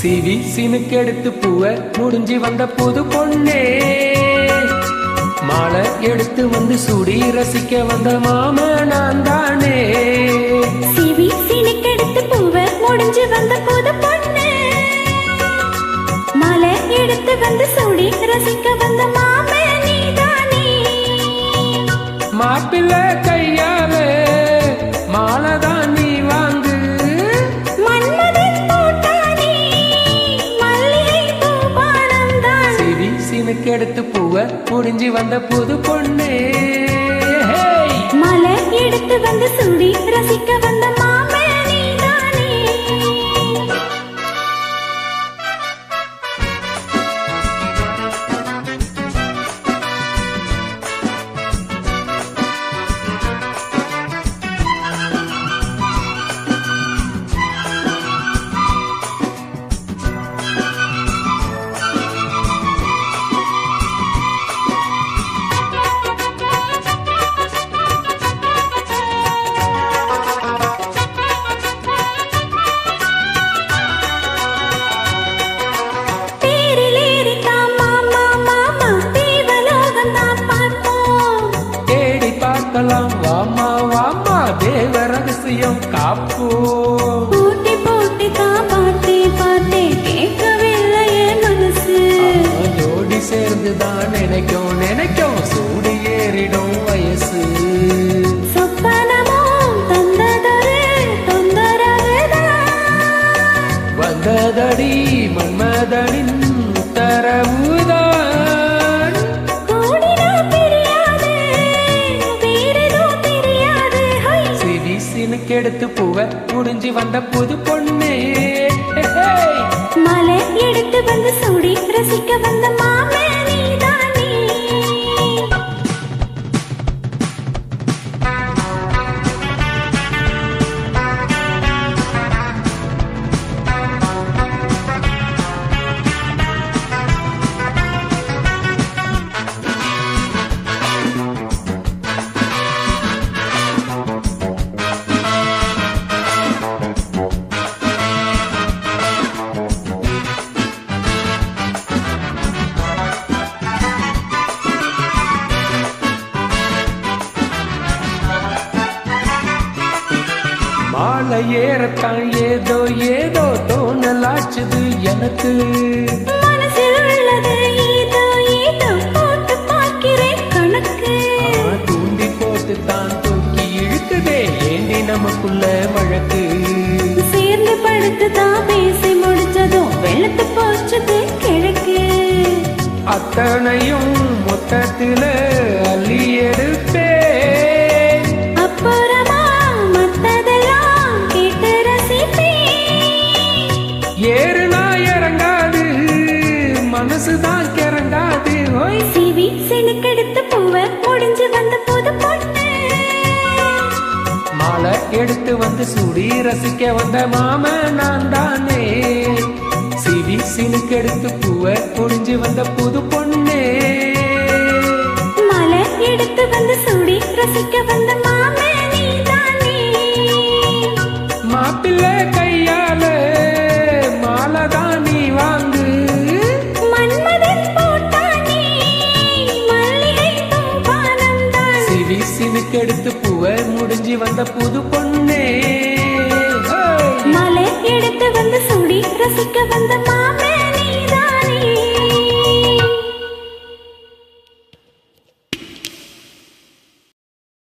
CV சினுக்கெடுத்து பூவ முடிஞ்சு வந்த புது பொண்ணே, மாலை எடுத்து வந்து சூடி ரசிக்க வந்த மாம நான் தானே. சிவி சினுக்கெடுத்து பூவ முடிஞ்சு வந்த புது பொண்ணே, மாலை எடுத்து வந்து சூடி ரசிக்க வந்த மாம நீதானே. மாப்பிள்ளை கையால மாலைதான் நீ வாங்கு, மன்மதன் போட்டானே மல்லிகை பூபானந்தான். சிவி சினுக்கெடுத்து பூவ முடிஞ்சு வந்த புது பொண்ணே, மாலை எடுத்து வந்து சூடி ரசிக்க வந்த மாம நீதானே. வாமா வாமா தேவ ரகசியம் காப்போ. போட்டி போட்டி தான் பாட்டே பாட்டே கேட்கவில்லையே மனசு. ஜோடி சேர்ந்துதான் நினைக்கும் நினைக்கும் சூடு ஏறிடும் வயசு. சொப்பனமோ தந்ததொரு தொந்தரவுதான், வந்ததடி மன்மதனின் உத்தரவுதான். எடுத்து பூவ முடிஞ்சு வந்த புது பொண்ணே, மாலை எடுத்து வந்து சூடி ரசிக்க வந்த மாமே நீதானே. மாலை ஏறத்தான் ஏதோ ஏதோ தோணலாச்சுது எனக்கு. மனசில் உள்ளது ஏதோ ஏதோ போட்டு பார்க்கிறேன் கணக்கு. தூண்டி போட்டு தான் தூக்கி இழுக்குதே ஏண்டி நமக்குள்ள வழக்கு. சேர்ந்து படுத்து தான் பேசி முடிச்சதும் வெளுத்து போச்சது கிழக்கு. அத்தனையும் மொத்தத்துல அள்ளி எடுப்பே, ஏறுனா இறங்காது மனசுதான் கிறங்காது. சிவி சினுக்கெடுத்து பூவ முடிஞ்சு வந்த புது பொண்ணு, மாலை எடுத்து வந்து சூடி ரசிக்க வந்த மாம நான் தானே. சிவி சினுக்கெடுத்து பூவ முடிஞ்சு வந்த புது பொண்ணே, மாலை எடுத்து வந்து சூடி ரசிக்க வந்த மாம நீதானே. மாப்பிள்ளை கையால மாலைதான் நீ வாங்கு, மன்மதன் போட்டானே மல்லிகை பூபானந்தான். சிவி சினுக்கெடுத்து பூவ முடிஞ்சு வந்த புது பொண்ணே, மாலை எடுத்து வந்து சூடி ரசிக்க வந்த